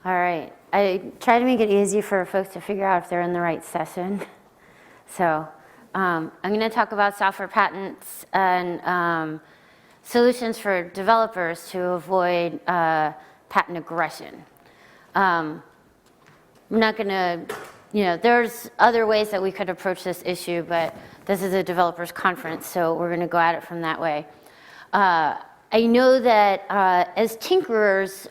All right. I try to make it easy for folks to figure out if they're in the right session. So I'm going to talk about software patents and solutions for developers to avoid patent aggression. I'm not going to, there's other ways that we could approach this issue, but this is a developers conference, so we're going to go at it from that way. I know that as tinkerers,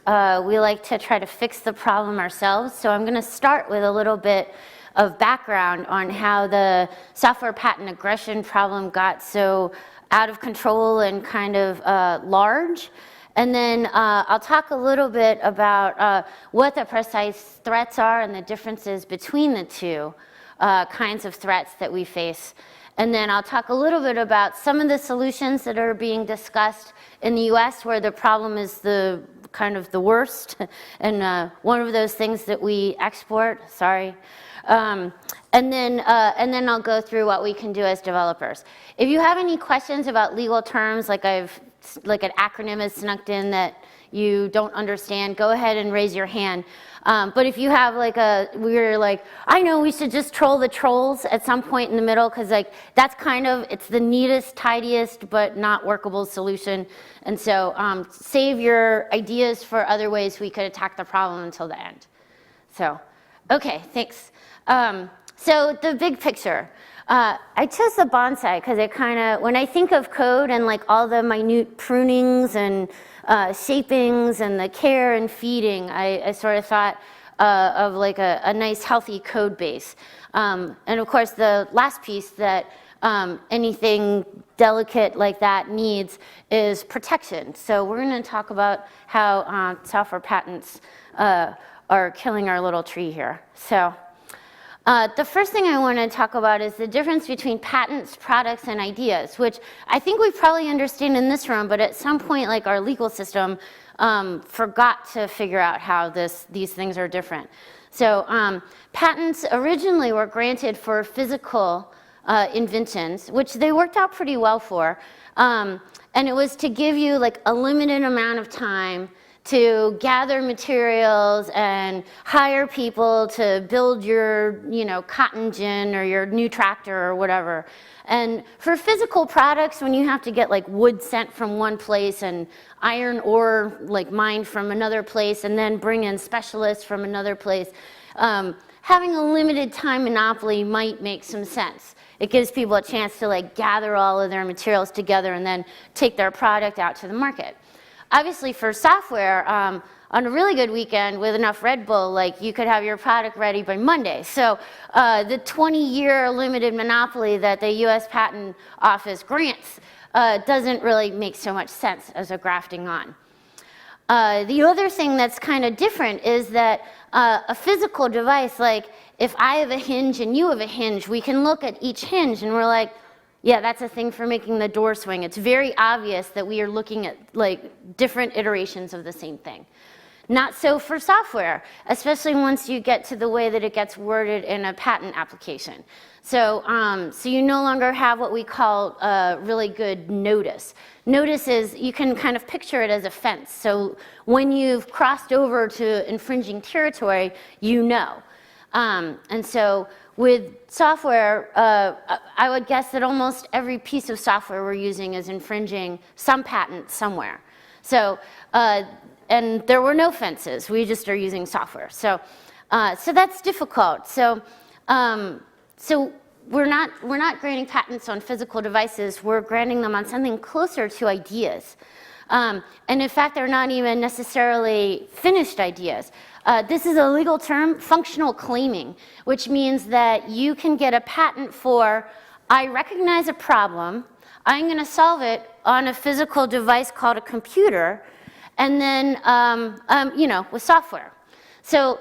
we like to try to fix the problem ourselves, so I'm going to start with a little bit of background on how the software patent aggression problem got so out of control and kind of large. And then I'll talk a little bit about what the precise threats are and the differences between the two kinds of threats that we face. And then I'll talk a little bit about some of the solutions that are being discussed in the US where the problem is the kind of the worst and one of those things that we export, sorry. And then I'll go through what we can do as developers. If you have any questions about legal terms, like an acronym is snuck in that you don't understand, go ahead and raise your hand. But if you have I know we should just troll the trolls at some point in the middle, because that's it's the neatest, tidiest, but not workable solution. And so save your ideas for other ways we could attack the problem until the end. So, okay, thanks. So the big picture. I chose the bonsai because it when I think of code and all the minute prunings and shapings and the care and feeding, I sort of thought of a nice healthy code base. And of course the last piece that anything delicate like that needs is protection. So we're going to talk about how software patents are killing our little tree here. So the first thing I want to talk about is the difference between patents, products, and ideas, which I think we probably understand in this room, but at some point, our legal system forgot to figure out how these things are different. So patents originally were granted for physical inventions, which they worked out pretty well for, and it was to give you a limited amount of time to gather materials and hire people to build your, cotton gin or your new tractor or whatever. And for physical products, when you have to get wood sent from one place and iron ore mined from another place and then bring in specialists from another place, having a limited time monopoly might make some sense. It gives people a chance to gather all of their materials together and then take their product out to the market. Obviously for software, on a really good weekend with enough Red Bull, you could have your product ready by Monday. So the 20-year limited monopoly that the US Patent Office grants doesn't really make so much sense as a grafting on. The other thing that's kind of different is that a physical device, if I have a hinge and you have a hinge, we can look at each hinge and we're yeah, that's a thing for making the door swing. It's very obvious that we are looking at different iterations of the same thing. Not so for software, especially once you get to the way that it gets worded in a patent application. So, so you no longer have what we call really good notice. Notice is, you can kind of picture it as a fence. So when you've crossed over to infringing territory, you know. And so with software, I would guess that almost every piece of software we're using is infringing some patent somewhere. So, and there were no fences. We just are using software. So, so that's difficult. So, so we're not granting patents on physical devices. We're granting them on something closer to ideas. And in fact, they're not even necessarily finished ideas. This is a legal term, functional claiming, which means that you can get a patent for, I recognize a problem, I'm going to solve it on a physical device called a computer, and then, with software. So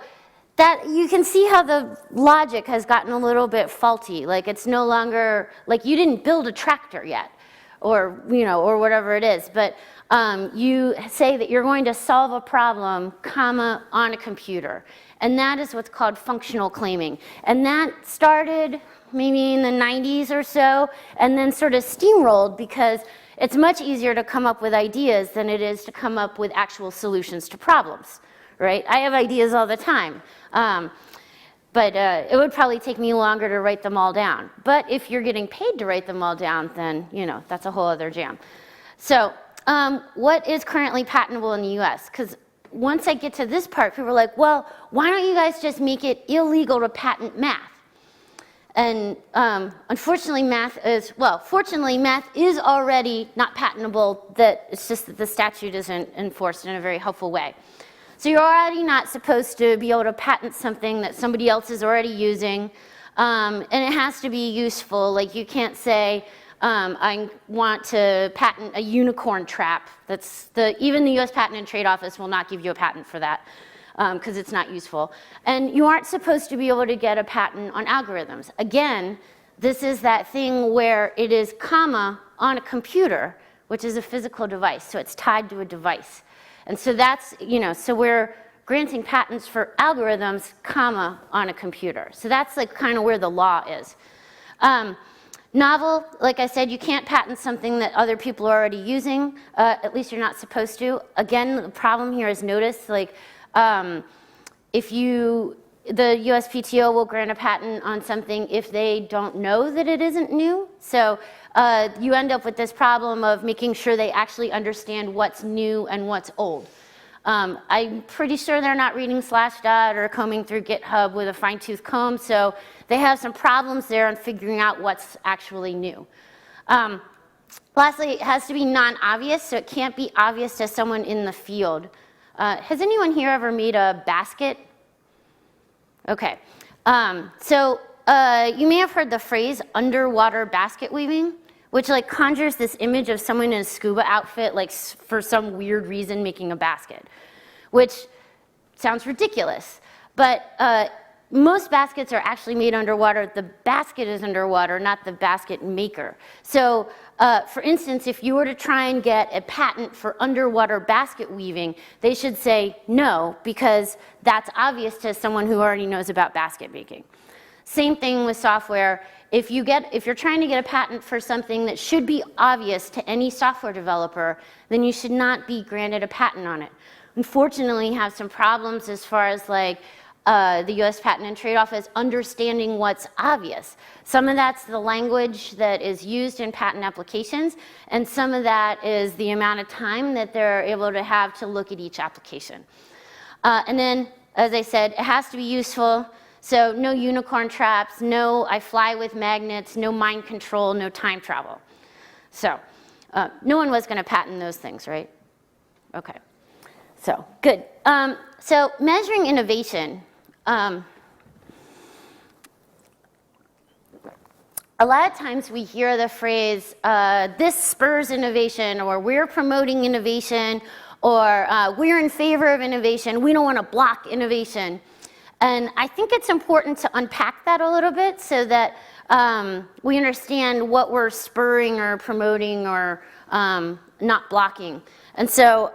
that you can see how the logic has gotten a little bit faulty. It's no longer, you didn't build a tractor yet, or, or whatever it is, but you say that you're going to solve a problem, comma, on a computer. And that is what's called functional claiming. And that started maybe in the 90s or so, and then sort of steamrolled because it's much easier to come up with ideas than it is to come up with actual solutions to problems, right? I have ideas all the time. But it would probably take me longer to write them all down. But if you're getting paid to write them all down, then, you know, that's a whole other jam. So what is currently patentable in the US? Because once I get to this part, people are like, well, why don't you guys just make it illegal to patent math? And unfortunately, fortunately, math is already not patentable. That it's just that the statute isn't enforced in a very helpful way. So you're already not supposed to be able to patent something that somebody else is already using, and it has to be useful. Like you can't say, I want to patent a unicorn trap. Even the US Patent and Trade Office will not give you a patent for that because it's not useful. And you aren't supposed to be able to get a patent on algorithms. Again, this is that thing where it is comma on a computer, which is a physical device, so it's tied to a device. And so that's, you know, so we're granting patents for algorithms, comma, on a computer. So that's like kind of where the law is. Novel, like I said, you can't patent something that other people are already using, at least you're not supposed to. Again, the problem here is notice, like, if the USPTO will grant a patent on something if they don't know that it isn't new. So you end up with this problem of making sure they actually understand what's new and what's old. I'm pretty sure they're not reading Slashdot or combing through GitHub with a fine-tooth comb, so they have some problems there on figuring out what's actually new. Lastly, it has to be non-obvious, so it can't be obvious to someone in the field. Has anyone here ever made a basket? Okay. You may have heard the phrase underwater basket weaving, which like conjures this image of someone in a scuba outfit, like for some weird reason making a basket, which sounds ridiculous. But most baskets are actually made underwater. The basket is underwater, not the basket maker. So for instance, if you were to try and get a patent for underwater basket weaving, they should say no, because that's obvious to someone who already knows about basket making. Same thing with software. If you're trying to get a patent for something that should be obvious to any software developer, then you should not be granted a patent on it. Unfortunately, you have some problems as far as like the US Patent and Trade Office understanding what's obvious. Some of that's the language that is used in patent applications, and some of that is the amount of time that they're able to have to look at each application. And then, as I said, it has to be useful. So no unicorn traps, no I fly with magnets, no mind control, no time travel. So no one was going to patent those things, right? Okay. So good. So measuring innovation. A lot of times we hear the phrase, this spurs innovation, or we're promoting innovation, or we're in favor of innovation, we don't want to block innovation. And I think it's important to unpack that a little bit so that we understand what we're spurring or promoting or not blocking. And so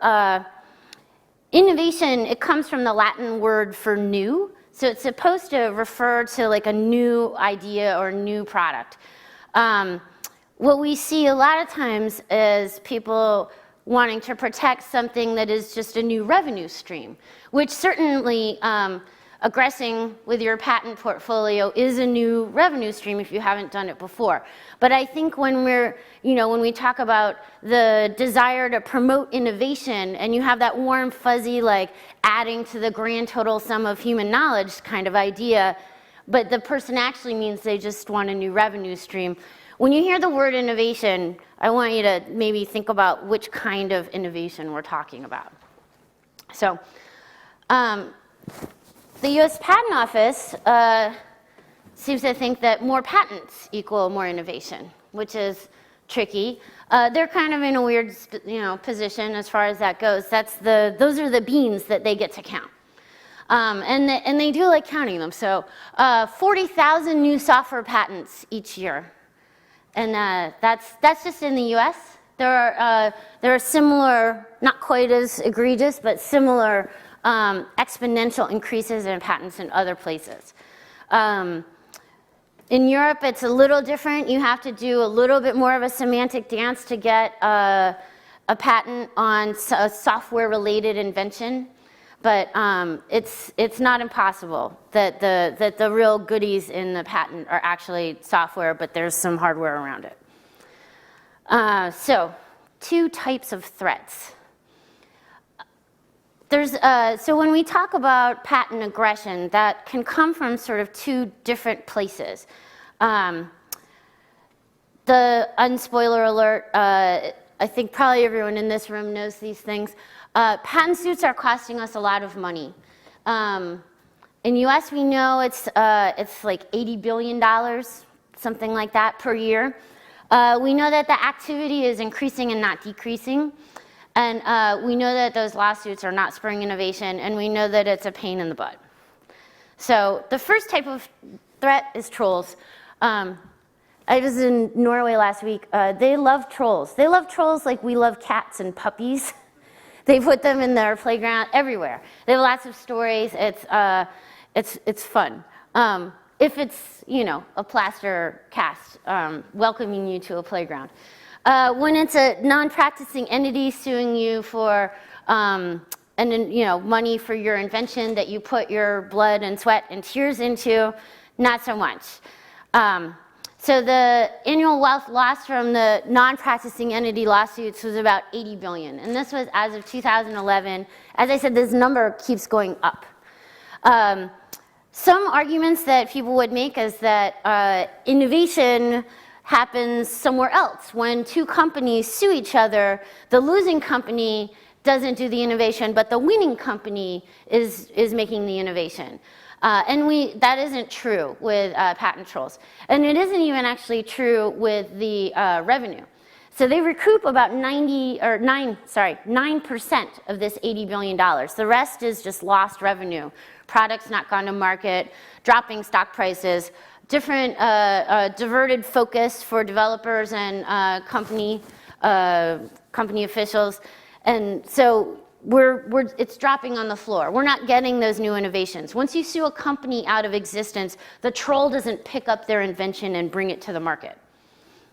innovation, it comes from the Latin word for new. So it's supposed to refer to like a new idea or new product. What we see a lot of times is people wanting to protect something that is just a new revenue stream, which certainly aggressing with your patent portfolio is a new revenue stream if you haven't done it before. But I think when when we talk about the desire to promote innovation and you have that warm, fuzzy, like adding to the grand total sum of human knowledge kind of idea, but the person actually means they just want a new revenue stream. When you hear the word innovation, I want you to maybe think about which kind of innovation we're talking about. So, the US Patent Office seems to think that more patents equal more innovation, which is tricky. They're kind of in a weird position as far as that goes. Those are the beans that they get to count. And they do like counting them. So 40,000 new software patents each year. And that's just in the US. There are similar, not quite as egregious, but similar exponential increases in patents in other places. In Europe, it's a little different. You have to do a little bit more of a semantic dance to get a patent on a software-related invention. but it's not impossible that the real goodies in the patent are actually software, but there's some hardware around it. So, two types of threats. So when we talk about patent aggression, that can come from sort of two different places. The unspoiler alert, I think probably everyone in this room knows these things. Patent suits are costing us a lot of money. In the US, we know it's like $80 billion, something like that per year. We know that the activity is increasing and not decreasing. And we know that those lawsuits are not spurring innovation, and we know that it's a pain in the butt. So the first type of threat is trolls. I was in Norway last week. They love trolls. They love trolls like we love cats and puppies. They put them in their playground everywhere. They have lots of stories. It's fun. If it's, you know, a plaster cast welcoming you to a playground. When it's a non-practicing entity suing you for money for your invention that you put your blood and sweat and tears into, not so much. So the annual wealth loss from the non-practicing entity lawsuits was about $80 billion, and this was as of 2011. As I said, this number keeps going up. Some arguments that people would make is that innovation happens somewhere else. When two companies sue each other, the losing company doesn't do the innovation, but the winning company is making the innovation. And that isn't true with patent trolls. And it isn't even actually true with the revenue. So they recoup about 9% of this $80 billion. The rest is just lost revenue. Products not gone to market, dropping stock prices, different diverted focus for developers and company officials, and so it's dropping on the floor. We're not getting those new innovations. Once you sue a company out of existence, the troll doesn't pick up their invention and bring it to the market.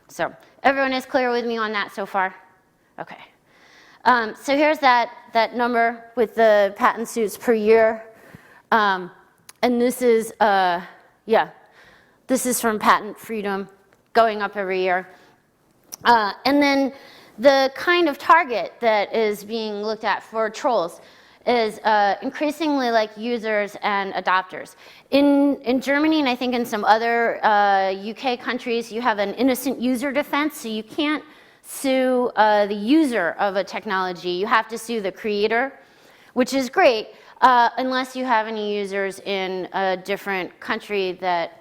So everyone is clear with me on that so far? Okay. So here's that number with the patent suits per year, and this is This is from patent freedom, going up every year. And then the kind of target that is being looked at for trolls is increasingly like users and adopters. In Germany, and I think in some other UK countries, you have an innocent user defense, so you can't sue the user of a technology. You have to sue the creator, which is great, unless you have any users in a different country that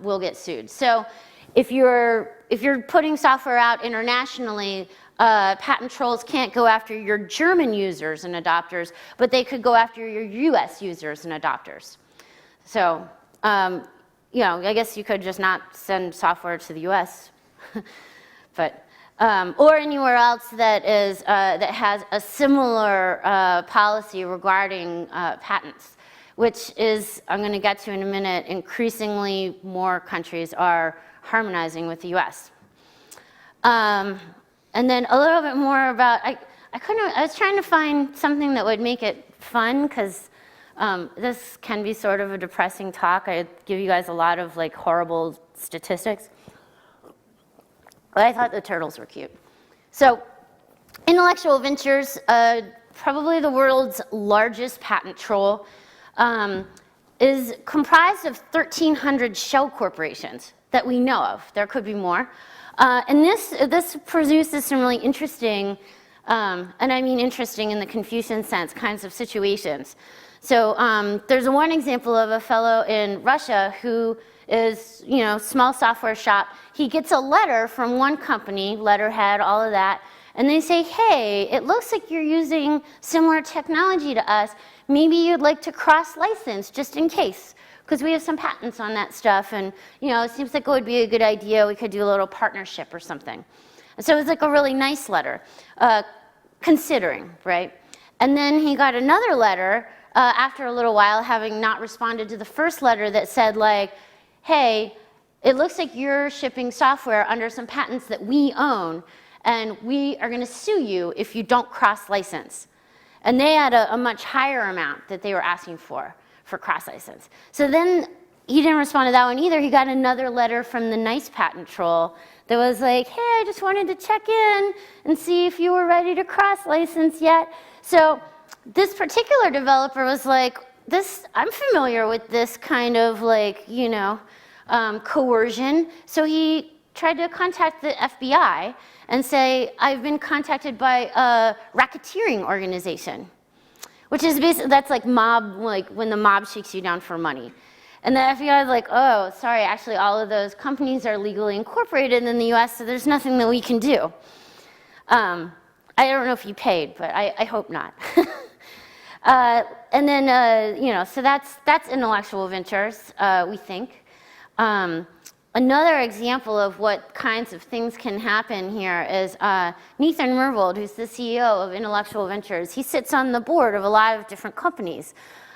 will get sued. So if you're putting software out internationally, patent trolls can't go after your German users and adopters, but they could go after your US users and adopters. So, you know, I guess you could just not send software to the US, but, or anywhere else that is, that has a similar policy regarding patents, which is, I'm going to get to in a minute, increasingly more countries are harmonizing with the US. And then a little bit more about, I was trying to find something that would make it fun, because this can be sort of a depressing talk. I give you guys a lot of like horrible statistics. But I thought the turtles were cute. So, Intellectual Ventures, probably the world's largest patent troll, is comprised of 1,300 shell corporations that we know of. There could be more. And this produces some really interesting, and I mean interesting in the Confucian sense, kinds of situations. So there's one example of a fellow in Russia who is, you know, small software shop. He gets a letter from one company, letterhead, all of that, and they say, hey, it looks like you're using similar technology to us. Maybe you'd like to cross-license just in case, because we have some patents on that stuff, and you know, it seems like it would be a good idea. We could do a little partnership or something. And so it was like a really nice letter, considering, right? And then he got another letter after a little while, having not responded to the first letter, that said like, hey, it looks like you're shipping software under some patents that we own, and we are going to sue you if you don't cross-license. And they had a much higher amount that they were asking for cross-license. So then he didn't respond to that one either. He got another letter from the NICE patent troll that was like, hey, I just wanted to check in and see if you were ready to cross-license yet. So this particular developer was like, I'm familiar with this kind of like, you know, coercion. So he tried to contact the FBI and say, I've been contacted by a racketeering organization, which is basically, that's like mob, like when the mob shakes you down for money. And the FBI is like, oh, sorry, actually all of those companies are legally incorporated in the US, so there's nothing that we can do. I don't know if you paid, but I hope not. And then, you know, so that's intellectual ventures, we think. Another example of what kinds of things can happen here is Nathan Myhrvold, who's the CEO of Intellectual Ventures. He sits on the board of a lot of different companies.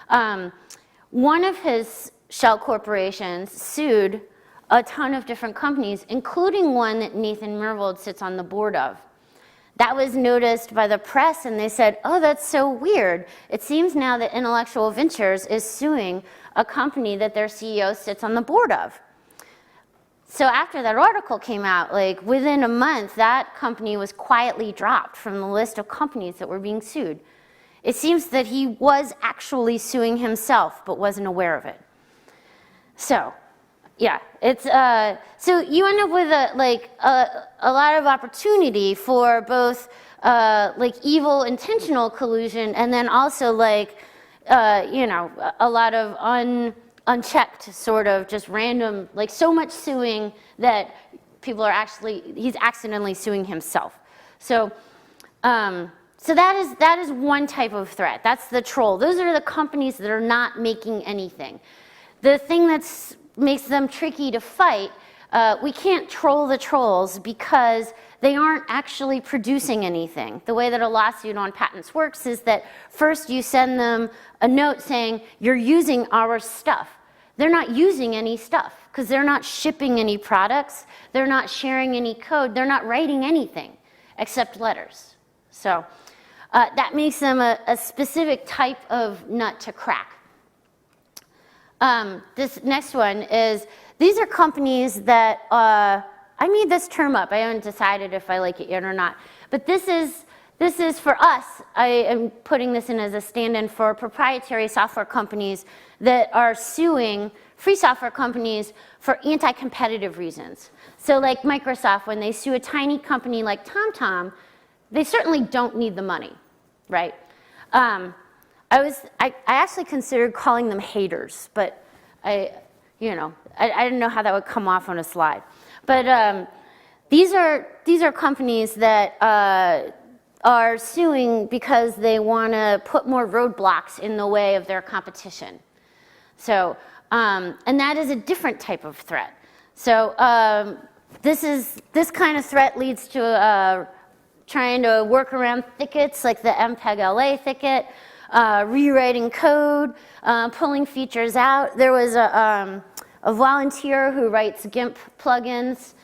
One of his shell corporations sued a ton of different companies, including one that Nathan Myhrvold sits on the board of. That was noticed by the press, and they said, oh, that's so weird. It seems now that Intellectual Ventures is suing a company that their CEO sits on the board of. So after that article came out, like within a month, that company was quietly dropped from the list of companies that were being sued. It seems that he was actually suing himself, but wasn't aware of it. So, yeah, it's so you end up with a lot of opportunity for both like evil intentional collusion, and then also like you know, a lot of unchecked sort of just random, like so much suing that people are actually, he's accidentally suing himself. So, so that is one type of threat. That's the troll. Those are the companies that are not making anything. The thing that makes them tricky to fight, we can't troll the trolls because they aren't actually producing anything. The way that a lawsuit on patents works is that first you send them a note saying, you're using our stuff. They're not using any stuff because they're not shipping any products, they're not sharing any code, they're not writing anything except letters. So that makes them a specific type of nut to crack. This next one is, these are companies that, I made this term up, I haven't decided if I like it yet or not, but this is for us, I am putting this in as a stand-in for proprietary software companies that are suing free software companies for anti-competitive reasons. So like Microsoft, when they sue a tiny company like TomTom, they certainly don't need the money, right? I actually considered calling them haters, but I didn't know how that would come off on a slide. But these are companies that are suing because they want to put more roadblocks in the way of their competition. So, and that is a different type of threat. So this kind of threat leads to trying to work around thickets like the MPEG-LA thicket, rewriting code, pulling features out. There was a volunteer who writes GIMP plugins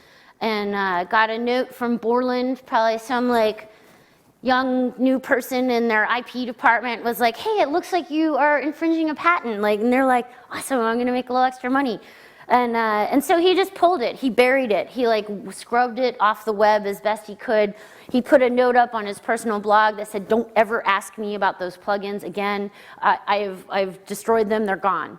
and got a note from Borland, probably some like young new person in their IP department was like, hey, it looks like you are infringing a patent. Like, and they're like, awesome, I'm gonna make a little extra money. And so he just pulled it, he buried it. He like scrubbed it off the web as best he could. He put a note up on his personal blog that said, don't ever ask me about those plugins again. I've destroyed them, they're gone.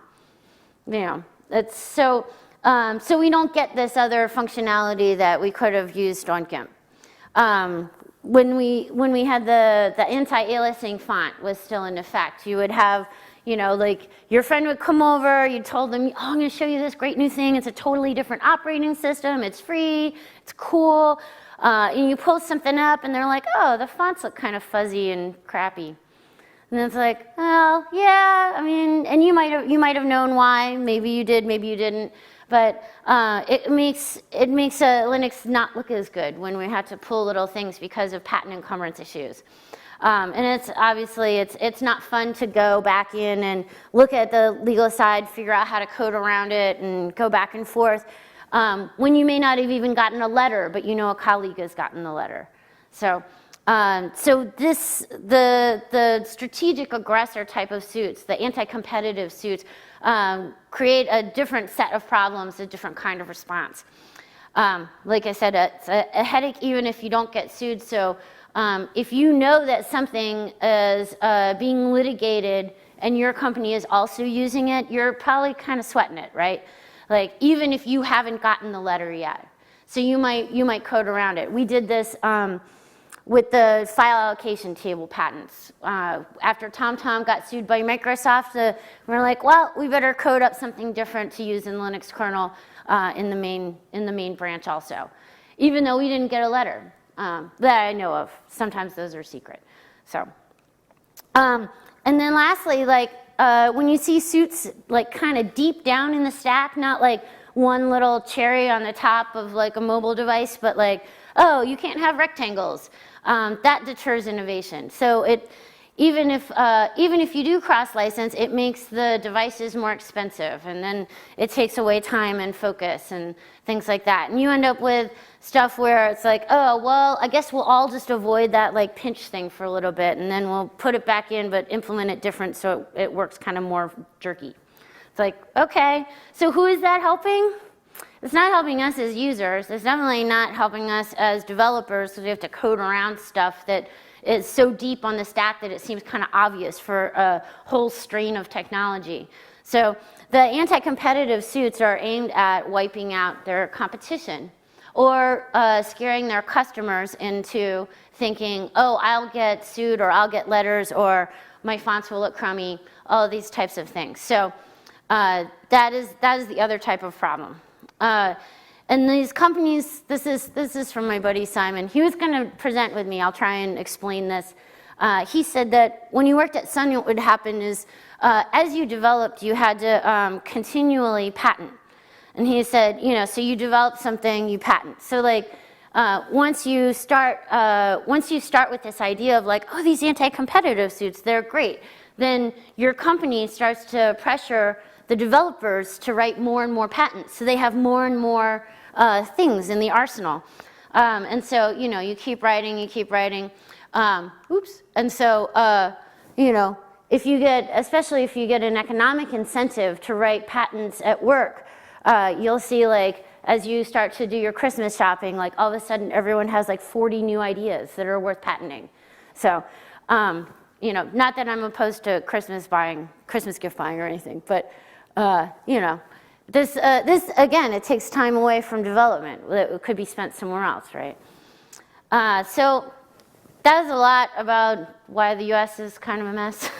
You know, it's so we don't get this other functionality that we could have used on GIMP. When we had the anti-aliasing font was still in effect, you would have, you know, like your friend would come over, you told them, oh, I'm going to show you this great new thing. It's a totally different operating system. It's free. It's cool. And you pull something up, and they're like, oh, the fonts look kind of fuzzy and crappy. And it's like, well, yeah. I mean, and you might have known why. Maybe you did. Maybe you didn't. But it makes Linux not look as good when we had to pull little things because of patent encumbrance issues. And it's obviously, it's not fun to go back in and look at the legal side, figure out how to code around it, and go back and forth when you may not have even gotten a letter, but you know a colleague has gotten the letter. So So the strategic aggressor type of suits, the anti-competitive suits, create a different set of problems, a different kind of response. Like I said, it's a headache even if you don't get sued. So if you know that something is being litigated and your company is also using it, you're probably kind of sweating it, right? Like even if you haven't gotten the letter yet. So you might code around it. We did this with the file allocation table patents. After TomTom got sued by Microsoft, we're like, well, we better code up something different to use in Linux kernel in the main branch also, even though we didn't get a letter that I know of. Sometimes those are secret. So, and then lastly, like when you see suits like kind of deep down in the stack, not like one little cherry on the top of like a mobile device, but like, oh, you can't have rectangles. That deters innovation. So even if you do cross-license, it makes the devices more expensive, and then it takes away time and focus and things like that. And you end up with stuff where it's like, oh, well, I guess we'll all just avoid that like pinch thing for a little bit, and then we'll put it back in, but implement it different so it works kind of more jerky. It's like, okay, so who is that helping? It's not helping us as users. It's definitely not helping us as developers because we have to code around stuff that is so deep on the stack that it seems kind of obvious for a whole strain of technology. So the anti-competitive suits are aimed at wiping out their competition or scaring their customers into thinking, oh, I'll get sued or I'll get letters or my fonts will look crummy, all of these types of things. So that is the other type of problem. And these companies, this is from my buddy Simon. He was going to present with me. I'll try and explain this. He said that when you worked at Sun, what would happen is as you developed, you had to continually patent. And he said, you know, so you develop something, you patent. So like once you start with this idea of like, oh, these anti-competitive suits, they're great, then your company starts to pressure the developers to write more and more patents. So they have more and more things in the arsenal. And so, you know, you keep writing. And so, you know, especially if you get an economic incentive to write patents at work, you'll see like, as you start to do your Christmas shopping, like all of a sudden everyone has like 40 new ideas that are worth patenting. So, you know, not that I'm opposed to Christmas gift buying or anything, but you know, this again, it takes time away from development that could be spent somewhere else, right? So that was a lot about why the U.S. is kind of a mess.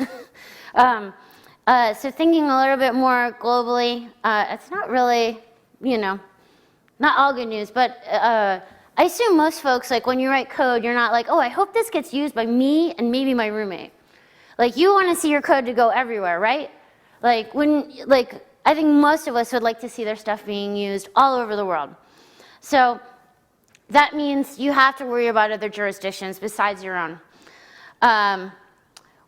So thinking a little bit more globally, it's not really, you know, not all good news, but I assume most folks, like when you write code, you're not like, oh, I hope this gets used by me and maybe my roommate. Like you want to see your code to go everywhere, right? Like I think most of us would like to see their stuff being used all over the world. So that means you have to worry about other jurisdictions besides your own.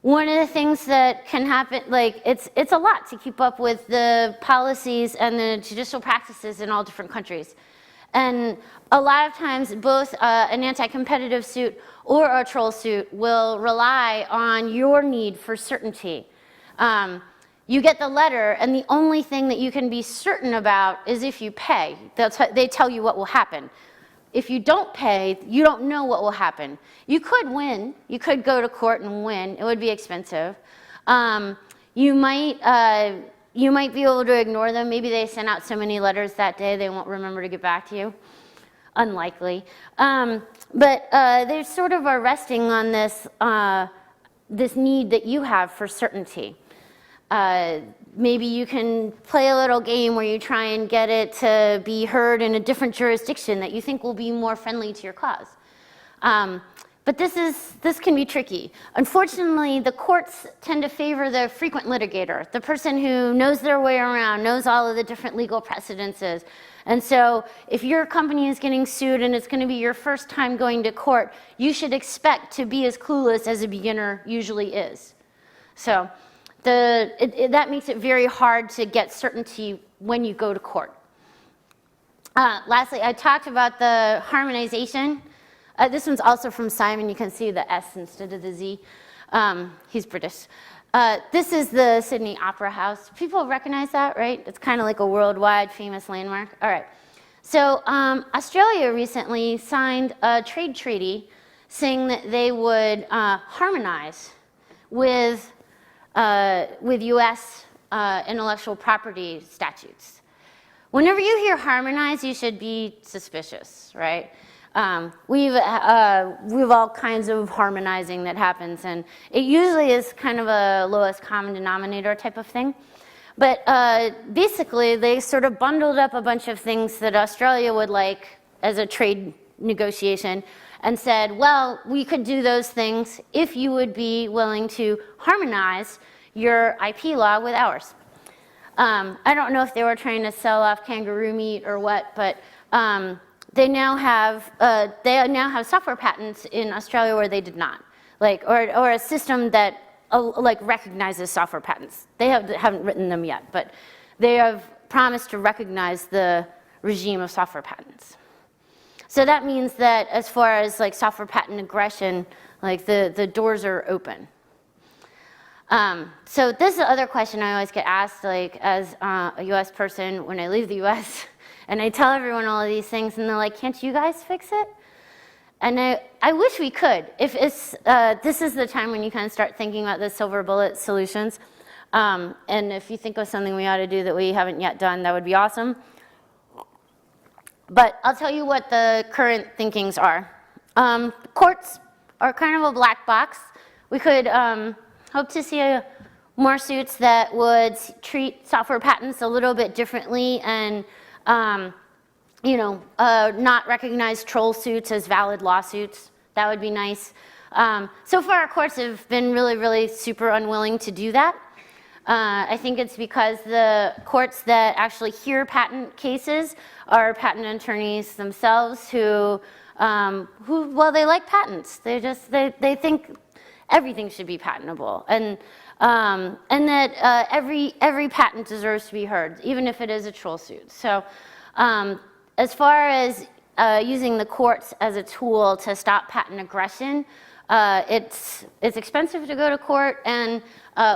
One of the things that can happen, like it's a lot to keep up with the policies and the judicial practices in all different countries. And a lot of times both an anti-competitive suit or a troll suit will rely on your need for certainty. You get the letter, and the only thing that you can be certain about is if you pay. They tell you what will happen. If you don't pay, you don't know what will happen. You could win. You could go to court and win. It would be expensive. You might be able to ignore them. Maybe they sent out so many letters that day they won't remember to get back to you. Unlikely. But they sort of are resting on this need that you have for certainty. Maybe you can play a little game where you try and get it to be heard in a different jurisdiction that you think will be more friendly to your cause. But this can be tricky. Unfortunately, the courts tend to favor the frequent litigator, the person who knows their way around, knows all of the different legal precedences. And so if your company is getting sued and it's going to be your first time going to court, you should expect to be as clueless as a beginner usually is. So that makes it very hard to get certainty when you go to court. Lastly, I talked about the harmonization This one's also from Simon. You can see the S instead of the Z. He's British. This is the Sydney Opera House. People recognize that, right? It's kind of like a worldwide famous landmark. All right. So Australia recently signed a trade treaty saying that they would harmonize with US intellectual property statutes. Whenever you hear harmonize, you should be suspicious, right? We have all kinds of harmonizing that happens, and it usually is kind of a lowest common denominator type of thing. But basically, they sort of bundled up a bunch of things that Australia would like as a trade negotiation and said, well, we could do those things if you would be willing to harmonize your IP law with ours. I don't know if they were trying to sell off kangaroo meat or what, but they now have software patents in Australia where they did not, like, or a system that like recognizes software patents. They haven't written them yet, but they have promised to recognize the regime of software patents. So that means that as far as like software patent aggression, like the doors are open. So this is the other question I always get asked, like as a US person when I leave the US, and I tell everyone all of these things, and they're like, can't you guys fix it? And I wish we could. If it's, this is the time when you kind of start thinking about the silver bullet solutions. And if you think of something we ought to do that we haven't yet done, that would be awesome. But I'll tell you what the current thinkings are. Courts are kind of a black box. We could hope to see more suits that would treat software patents a little bit differently and not recognize troll suits as valid lawsuits. That would be nice. So far, our courts have been really, really super unwilling to do that. I think it's because the courts that actually hear patent cases are patent attorneys themselves who well, they like patents. They think everything should be patentable, and that every patent deserves to be heard, even if it is a troll suit. So, as far as using the courts as a tool to stop patent aggression, it's expensive to go to court, and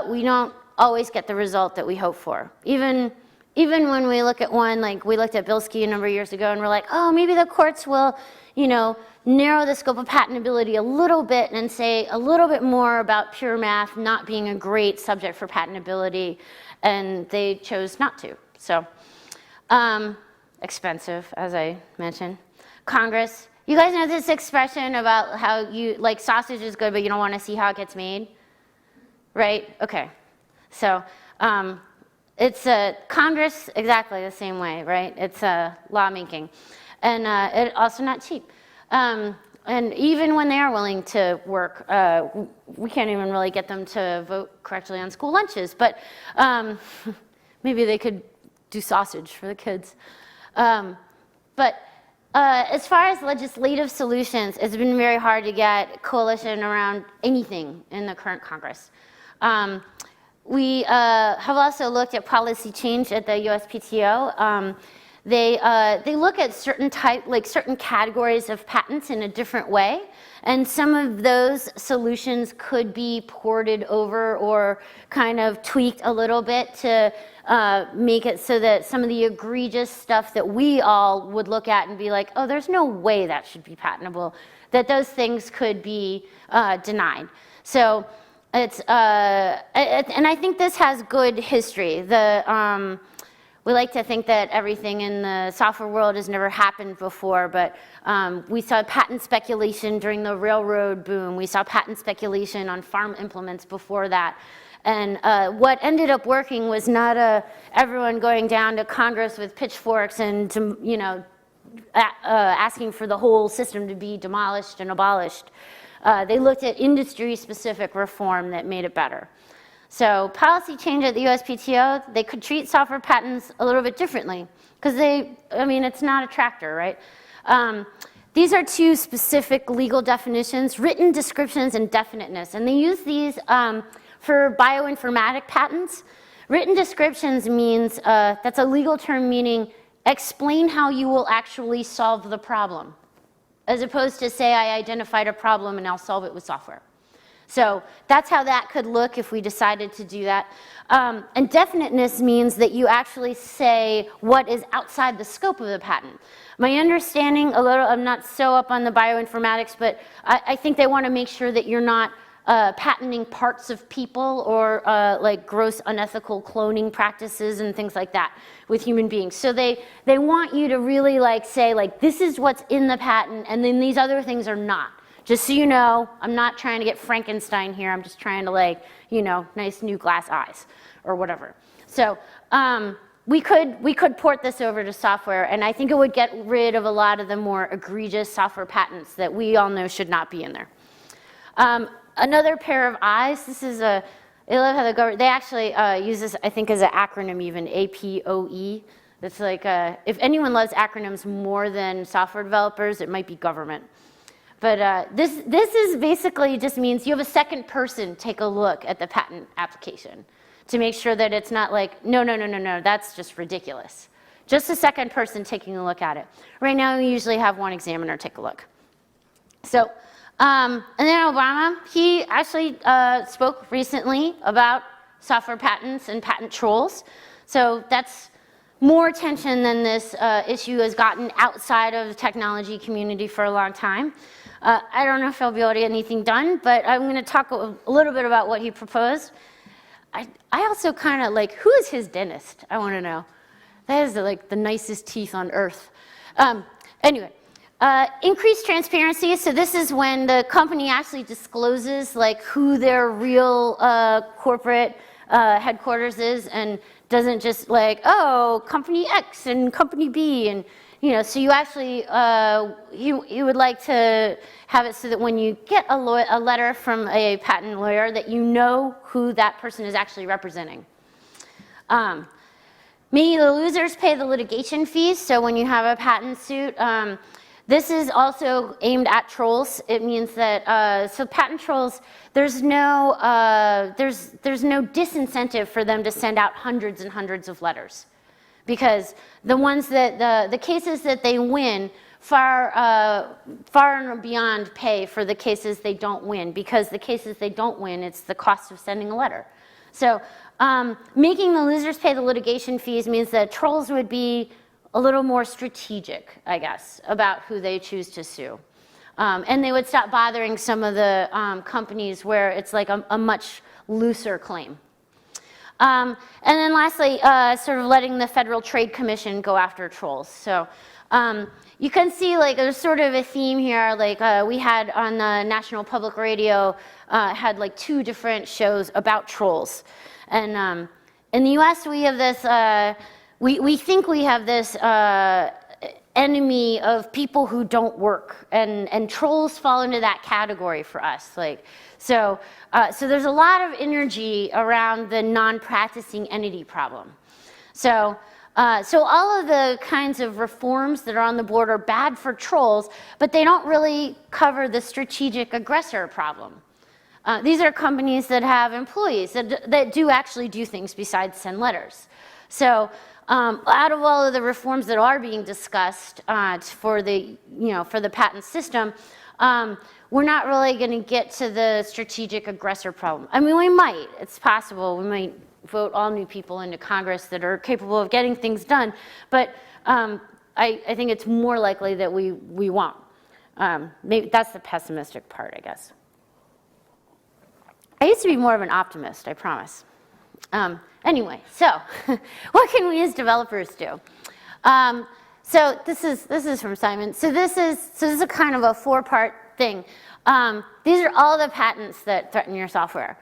we don't always get the result that we hope for. Even when we look at one, like we looked at Bilski a number of years ago, and we're like, oh, maybe the courts will, narrow the scope of patentability a little bit and say a little bit more about pure math not being a great subject for patentability, and they chose not to. So, expensive, as I mentioned. Congress, you guys know this expression about how you, like, sausage is good, but you don't want to see how it gets made, right? Okay, so it's Congress exactly the same way, right? It's lawmaking, and it's also not cheap. And even when they are willing to work, we can't even really get them to vote correctly on school lunches, but maybe they could do sausage for the kids. But as far as legislative solutions, it's been very hard to get coalition around anything in the current Congress. We have also looked at policy change at the USPTO. They look at certain categories of patents in a different way, and some of those solutions could be ported over or kind of tweaked a little bit to make it so that some of the egregious stuff that we all would look at and be like, oh, there's no way that should be patentable, that those things could be denied. So it's, and I think this has good history. We like to think that everything in the software world has never happened before, but we saw patent speculation during the railroad boom. We saw patent speculation on farm implements before that. And what ended up working was not everyone going down to Congress with pitchforks and asking for the whole system to be demolished and abolished. They looked at industry-specific reform that made it better. So policy change at the USPTO, they could treat software patents a little bit differently because it's not a tractor, right? These are two specific legal definitions, written descriptions and definiteness, and they use these for bioinformatic patents. Written descriptions means, that's a legal term meaning explain how you will actually solve the problem. as opposed to say I identified a problem and I'll solve it with software. So that's how that could look if we decided to do that. And definiteness means that you actually say what is outside the scope of the patent. My understanding, I'm not so up on the bioinformatics, but I think they want to make sure that you're not patenting parts of people or like gross unethical cloning practices and things like that with human beings. So they want you to really like say like this is what's in the patent and then these other things are not. Just so you know, I'm not trying to get Frankenstein here. I'm just trying to like, you know, nice new glass eyes or whatever. So we could port this over to software, and I think it would get rid of a lot of the more egregious software patents that we all know should not be in there. Another pair of eyes. This is I love how the government, they actually use this, I think, as an acronym even, APOE. It's like, if anyone loves acronyms more than software developers, it might be government. But this is basically just means you have a second person take a look at the patent application to make sure that it's not like, no, that's just ridiculous. Just a second person taking a look at it. Right now, we usually have one examiner take a look. So, and then Obama, he actually spoke recently about software patents and patent trolls. So that's more attention than this issue has gotten outside of the technology community for a long time. I don't know if I'll be able to get anything done, but I'm going to talk a little bit about what he proposed. I also kind of like, who is his dentist? I want to know. That is like the nicest teeth on earth. Anyway, increased transparency. So this is when the company actually discloses like who their real corporate headquarters is and doesn't just like, oh, company X and company B and you know, so you actually, you would like to have it so that when you get a letter from a patent lawyer that you know who that person is actually representing. Maybe the losers pay the litigation fees, so when you have a patent suit, this is also aimed at trolls. It means that, so patent trolls, there's no disincentive for them to send out hundreds and hundreds of letters. Because the ones that, the cases that they win far and beyond pay for the cases they don't win. Because the cases they don't win, it's the cost of sending a letter. So making the losers pay the litigation fees means that trolls would be a little more strategic, I guess, about who they choose to sue. And they would stop bothering some of the companies where it's like a much looser claim. And then lastly, sort of letting the Federal Trade Commission go after trolls. So you can see like there's sort of a theme here. Like we had on National Public Radio, had like 2 different shows about trolls. And in the US, we have this, we think we have this enemy of people who don't work. And trolls fall into that category for us. Like, so there's a lot of energy around the non-practicing entity problem. So all of the kinds of reforms that are on the board are bad for trolls, but they don't really cover the strategic aggressor problem. These are companies that have employees that do actually do things besides send letters. So out of all of the reforms that are being discussed for the patent system, we're not really going to get to the strategic aggressor problem. I mean, we might. It's possible. We might vote all new people into Congress that are capable of getting things done. But I think it's more likely that we won't. Maybe that's the pessimistic part, I guess. I used to be more of an optimist, I promise. Anyway, so what can we as developers do? So this is from Simon. So this is a kind of a 4-part thing. These are all the patents that threaten your software.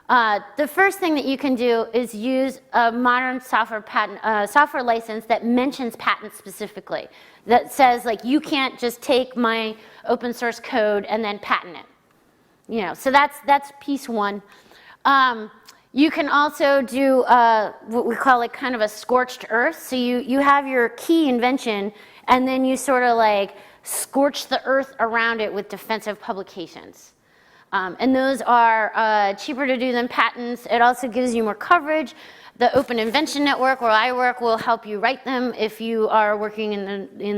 The first thing that you can do is use a modern software patent, software license that mentions patents specifically. That says like you can't just take my open source code and then patent it. You know, so that's piece 1. You can also do what we call like kind of a scorched earth. So you have your key invention and then you sort of like scorch the earth around it with defensive publications. And those are cheaper to do than patents. It also gives you more coverage. The Open Invention Network, where I work, will help you write them if you are working in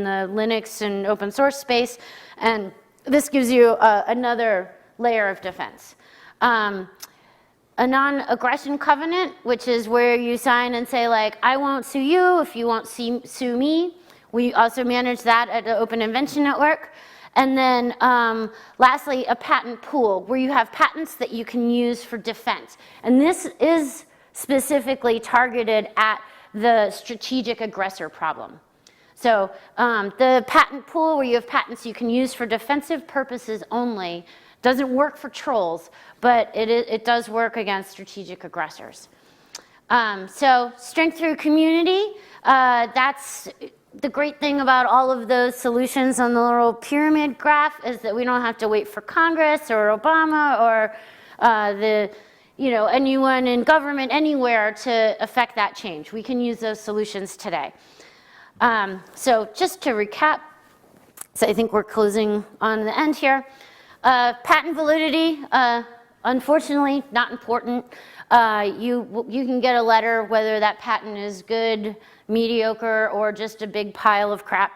the Linux and open source space. And this gives you another layer of defense. A non-aggression covenant, which is where you sign and say, like, I won't sue you if you won't sue me. We also manage that at the Open Invention Network. And then lastly, a patent pool, where you have patents that you can use for defense. And this is specifically targeted at the strategic aggressor problem. So the patent pool, where you have patents you can use for defensive purposes only, doesn't work for trolls, but it does work against strategic aggressors. So strength through community, that's the great thing about all of those solutions on the little pyramid graph, is that we don't have to wait for Congress or Obama or anyone in government anywhere to affect that change. We can use those solutions today. So just to recap, so I think we're closing on the end here. Patent validity, unfortunately, not important. You can get a letter whether that patent is good, mediocre, or just a big pile of crap.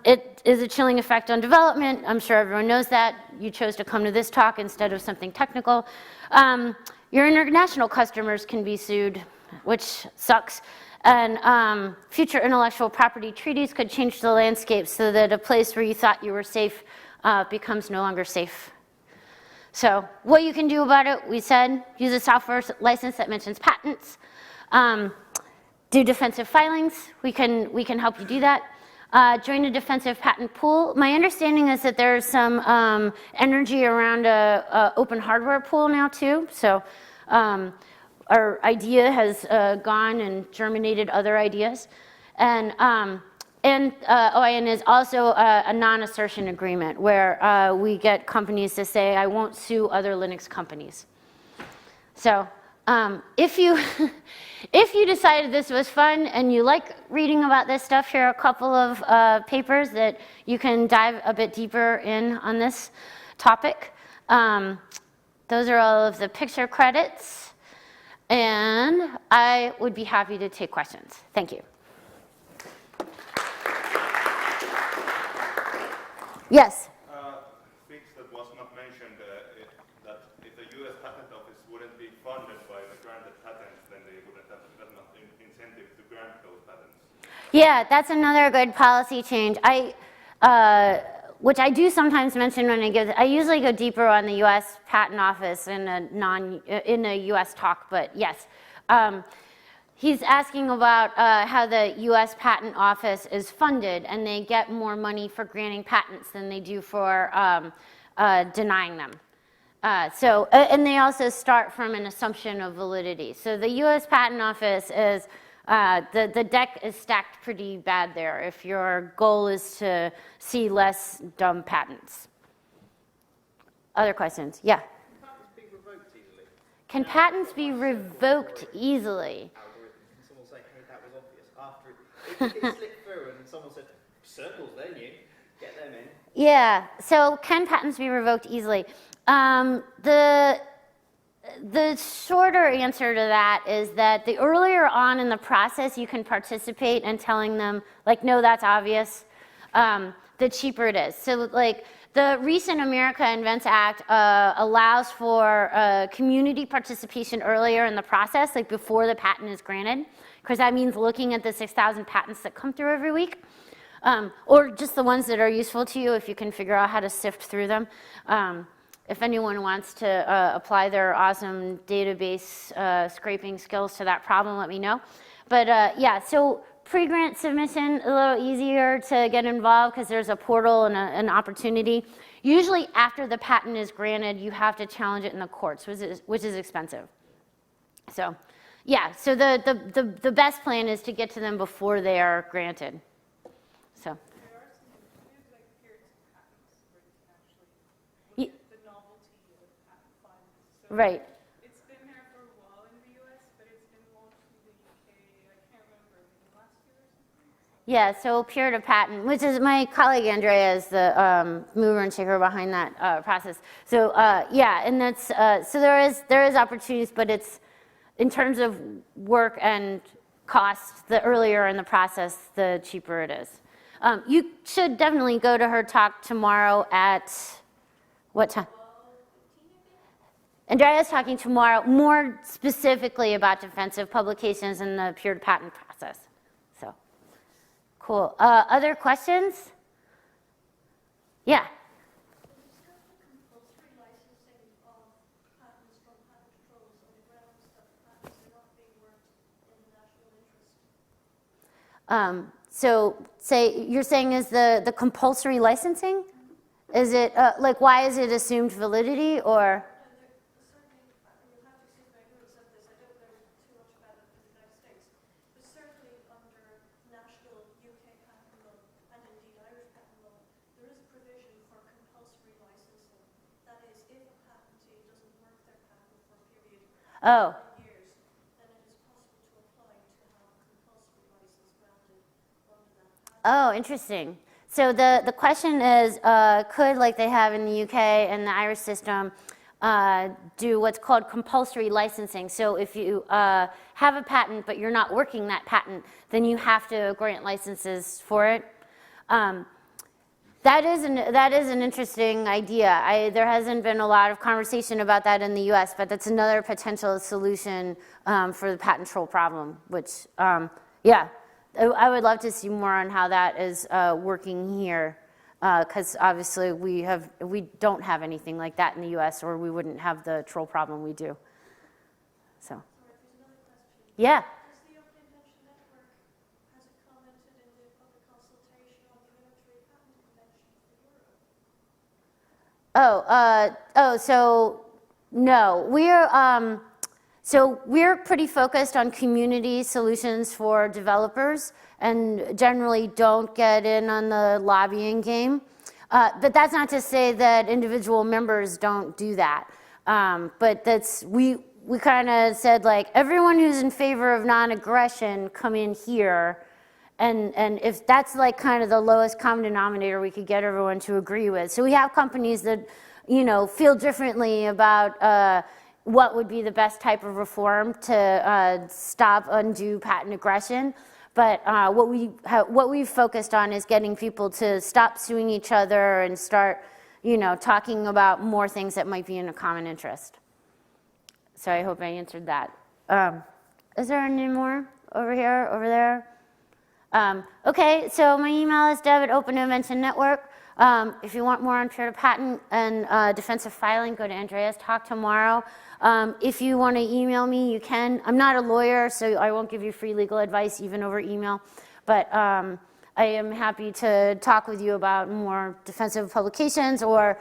It is a chilling effect on development. I'm sure everyone knows that. You chose to come to this talk instead of something technical. Your international customers can be sued, which sucks. And future intellectual property treaties could change the landscape so that a place where you thought you were safe becomes no longer safe. So what you can do about it, we said, use a software license that mentions patents. Do defensive filings. We can help you do that. Join a defensive patent pool. My understanding is that there's some energy around a open hardware pool now too. So our idea has gone and germinated other ideas. And OIN is also a non-assertion agreement, where we get companies to say, I won't sue other Linux companies. So if you decided this was fun and you like reading about this stuff, here are a couple of papers that you can dive a bit deeper in on this topic. Those are all of the picture credits. And I would be happy to take questions. Thank you. Yes? Things that was not mentioned, that if the US Patent Office wouldn't be funded by the granted patents, then they wouldn't have enough incentive to grant those patents. Yeah, that's another good policy change. Which I do sometimes mention when I usually go deeper on the US Patent Office in a US talk, but yes. He's asking about how the US Patent Office is funded, and they get more money for granting patents than they do for denying them. And they also start from an assumption of validity. So the US Patent Office is, the deck is stacked pretty bad there if your goal is to see less dumb patents. Other questions? Yeah? Can patents be revoked easily? Someone say, hey, that was obvious. After it slipped through and someone said, circles, they're new, get them in. Yeah, so can patents be revoked easily? The shorter answer to that is that the earlier on in the process you can participate in telling them, like, no, that's obvious, the cheaper it is. So, like, the recent America Invents Act allows for community participation earlier in the process, like before the patent is granted, because that means looking at the 6,000 patents that come through every week, or just the ones that are useful to you if you can figure out how to sift through them. If anyone wants to apply their awesome database scraping skills to that problem, let me know. But yeah, so pre-grant submission, a little easier to get involved because there's a portal and an opportunity. Usually after the patent is granted, you have to challenge it in the courts, which is expensive. So yeah, so the best plan is to get to them before they are granted. So. Right. It's been there for a while in the US, but it's been launched in the UK, I can't remember, maybe last year or something. So. Yeah, so peer to patent, which is my colleague Andrea is the mover and shaker behind that process. So yeah, and that's so there is opportunities, but it's in terms of work and cost. The earlier in the process, the cheaper it is. You should definitely go to her talk tomorrow at what time? Andrea's talking tomorrow more specifically about defensive publications and the peer to patent process. So. Cool. Other questions? Yeah. So you're saying is the compulsory licensing? Is it like why is it assumed validity or? Oh. Years, then it is possible to apply to have a compulsory license granted under that patent. Oh, interesting. So the question is, could, like they have in the UK and the Irish system, do what's called compulsory licensing. So if you have a patent but you're not working that patent, then you have to grant licenses for it. That is an interesting idea. There hasn't been a lot of conversation about that in the US, but that's another potential solution for the patent troll problem, which, yeah, I would love to see more on how that is working here, because obviously we don't have anything like that in the US, or we wouldn't have the troll problem we do. So, Sorry, there's another question. yeah. Does the Open Invention Network, has it commented in the public consultation on the military patent convention for Europe? So no, we're pretty focused on community solutions for developers and generally don't get in on the lobbying game. But that's not to say that individual members don't do that. But we kind of said like everyone who's in favor of non-aggression come in here. And if that's like kind of the lowest common denominator we could get everyone to agree with. So we have companies that, you know, feel differently about what would be the best type of reform to stop undue patent aggression. But what we've focused on is getting people to stop suing each other and start, you know, talking about more things that might be in a common interest. So I hope I answered that. Is there any more over here, over there? Okay, so my email is Deb at Open Invention Network. If you want more on peer to patent and defensive filing, go to Andrea's talk tomorrow. If you want to email me, you can. I'm not a lawyer, so I won't give you free legal advice even over email. But I am happy to talk with you about more defensive publications or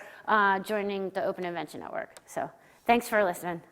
joining the Open Invention Network. So thanks for listening.